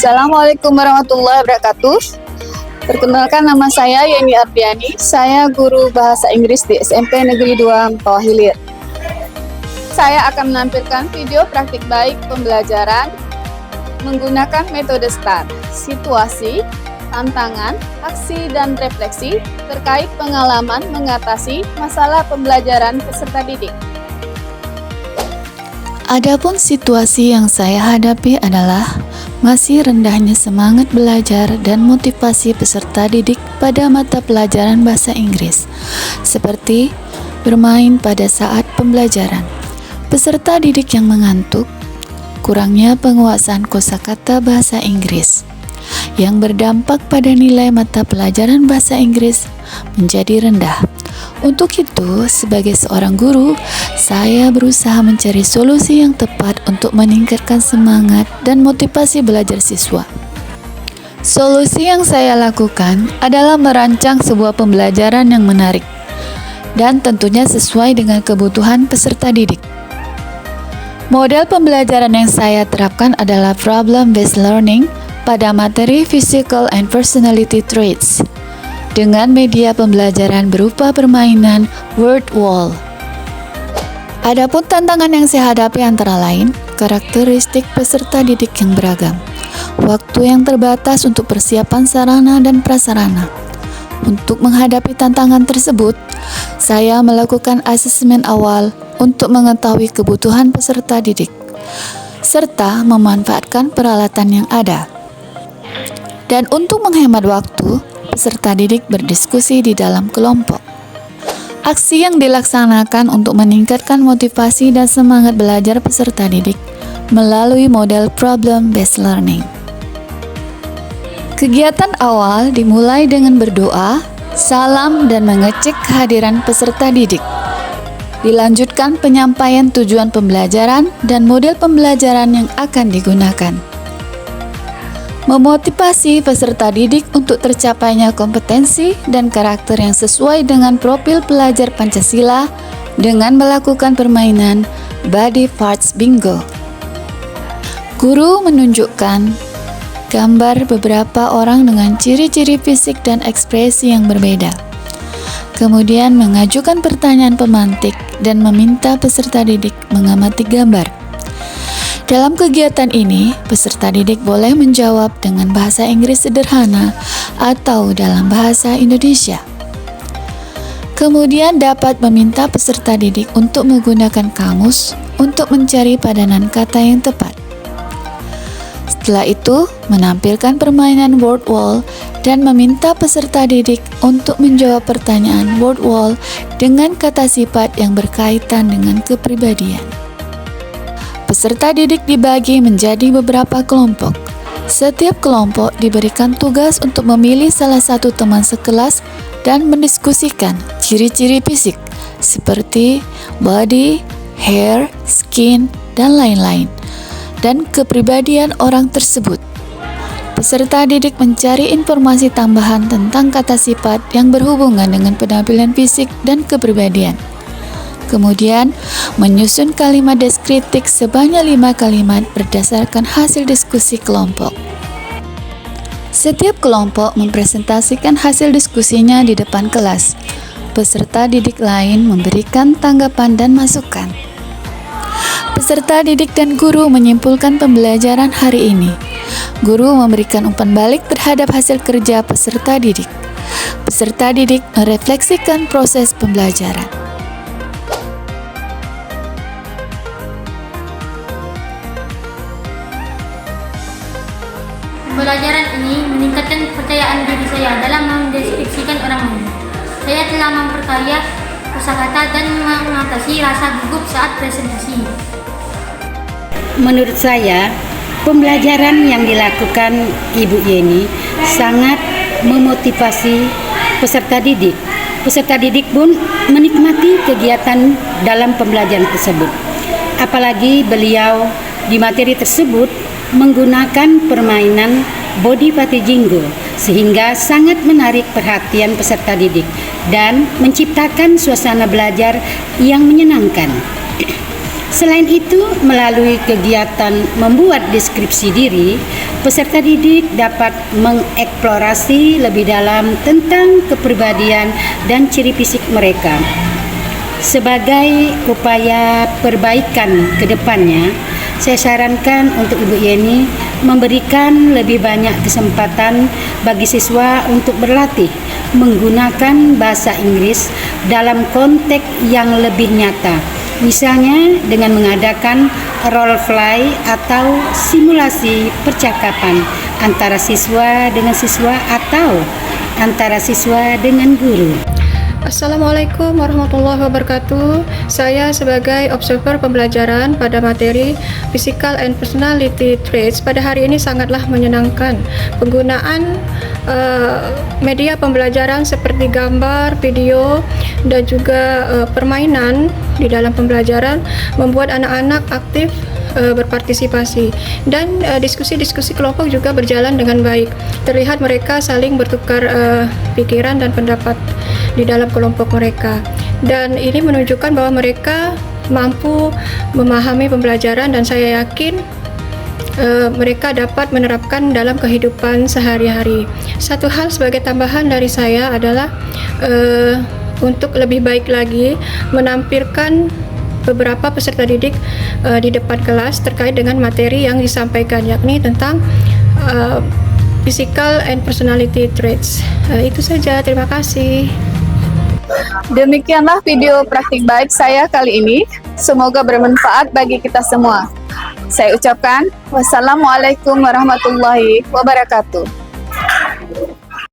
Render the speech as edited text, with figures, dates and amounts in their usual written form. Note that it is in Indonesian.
Assalamualaikum warahmatullahi wabarakatuh. Perkenalkan, nama saya Yeni Ardiani. Saya guru bahasa Inggris di SMP Negeri 2 Bawah Hilir. Saya akan menampilkan video praktik baik pembelajaran menggunakan metode STAR, situasi, tantangan, aksi, dan refleksi terkait pengalaman mengatasi masalah pembelajaran peserta didik. Adapun situasi yang saya hadapi adalah masih rendahnya semangat belajar dan motivasi peserta didik pada mata pelajaran bahasa Inggris, seperti bermain pada saat pembelajaran, peserta didik yang mengantuk, kurangnya penguasaan kosakata bahasa Inggris, yang berdampak pada nilai mata pelajaran bahasa Inggris menjadi rendah. Untuk itu, sebagai seorang guru, saya berusaha mencari solusi yang tepat untuk meningkatkan semangat dan motivasi belajar siswa. Solusi yang saya lakukan adalah merancang sebuah pembelajaran yang menarik dan tentunya sesuai dengan kebutuhan peserta didik. Model pembelajaran yang saya terapkan adalah problem-based learning pada materi physical and personality traits, dengan media pembelajaran berupa permainan word wall. Adapun tantangan yang saya hadapi antara lain, karakteristik peserta didik yang beragam, waktu yang terbatas untuk persiapan sarana dan prasarana. Untuk menghadapi tantangan tersebut, saya melakukan asesmen awal untuk mengetahui kebutuhan peserta didik, serta memanfaatkan peralatan yang ada. Dan untuk menghemat waktu, peserta didik berdiskusi di dalam kelompok. Aksi yang dilaksanakan untuk meningkatkan motivasi dan semangat belajar peserta didik melalui model problem-based learning. Kegiatan awal dimulai dengan berdoa, salam, dan mengecek kehadiran peserta didik. Dilanjutkan penyampaian tujuan pembelajaran dan model pembelajaran yang akan digunakan. Memotivasi peserta didik untuk tercapainya kompetensi dan karakter yang sesuai dengan profil pelajar Pancasila dengan melakukan permainan body parts bingo. Guru menunjukkan gambar beberapa orang dengan ciri-ciri fisik dan ekspresi yang berbeda. Kemudian mengajukan pertanyaan pemantik dan meminta peserta didik mengamati gambar. Dalam kegiatan ini, peserta didik boleh menjawab dengan bahasa Inggris sederhana atau dalam bahasa Indonesia. Kemudian dapat meminta peserta didik untuk menggunakan kamus untuk mencari padanan kata yang tepat. Setelah itu, menampilkan permainan word wall dan meminta peserta didik untuk menjawab pertanyaan word wall dengan kata sifat yang berkaitan dengan kepribadian. Peserta didik dibagi menjadi beberapa kelompok. Setiap kelompok diberikan tugas untuk memilih salah satu teman sekelas dan mendiskusikan ciri-ciri fisik seperti body, hair, skin, dan lain-lain, dan kepribadian orang tersebut. Peserta didik mencari informasi tambahan tentang kata sifat yang berhubungan dengan penampilan fisik dan kepribadian. Kemudian, menyusun kalimat deskriptif sebanyak 5 kalimat berdasarkan hasil diskusi kelompok. Setiap kelompok mempresentasikan hasil diskusinya di depan kelas. Peserta didik lain memberikan tanggapan dan masukan. Peserta didik dan guru menyimpulkan pembelajaran hari ini. Guru memberikan umpan balik terhadap hasil kerja peserta didik. Peserta didik merefleksikan proses pembelajaran. Pembelajaran ini meningkatkan kepercayaan diri saya dalam mendeskripsikan orang lain. Saya telah memperkaya kosakata dan mengatasi rasa gugup saat presentasi. Menurut saya, pembelajaran yang dilakukan Ibu Yeni sangat memotivasi peserta didik. Peserta didik pun menikmati kegiatan dalam pembelajaran tersebut. Apalagi beliau di materi tersebut menggunakan permainan body party jingo sehingga sangat menarik perhatian peserta didik dan menciptakan suasana belajar yang menyenangkan. Selain itu, melalui kegiatan membuat deskripsi diri, peserta didik dapat mengeksplorasi lebih dalam tentang kepribadian dan ciri fisik mereka. Sebagai upaya perbaikan ke depannya, saya sarankan untuk Ibu Yeni memberikan lebih banyak kesempatan bagi siswa untuk berlatih menggunakan bahasa Inggris dalam konteks yang lebih nyata. Misalnya dengan mengadakan role play atau simulasi percakapan antara siswa dengan siswa atau antara siswa dengan guru. Assalamualaikum warahmatullahi wabarakatuh. Saya sebagai observer pembelajaran pada materi Physical and Personality Traits pada hari ini sangatlah menyenangkan. Penggunaan media pembelajaran seperti gambar, video, dan juga permainan di dalam pembelajaran membuat anak-anak aktif berpartisipasi, dan diskusi-diskusi kelompok juga berjalan dengan baik. Terlihat mereka saling bertukar pikiran dan pendapat di dalam kelompok mereka, dan ini menunjukkan bahwa mereka mampu memahami pembelajaran, dan saya yakin mereka dapat menerapkan dalam kehidupan sehari-hari. Satu hal sebagai tambahan dari saya adalah untuk lebih baik lagi menampilkan beberapa peserta didik di depan kelas terkait dengan materi yang disampaikan, yakni tentang Physical and Personality Traits. Itu saja, terima kasih. Demikianlah video praktik baik saya kali ini. Semoga bermanfaat bagi kita semua. Saya ucapkan wassalamualaikum warahmatullahi wabarakatuh.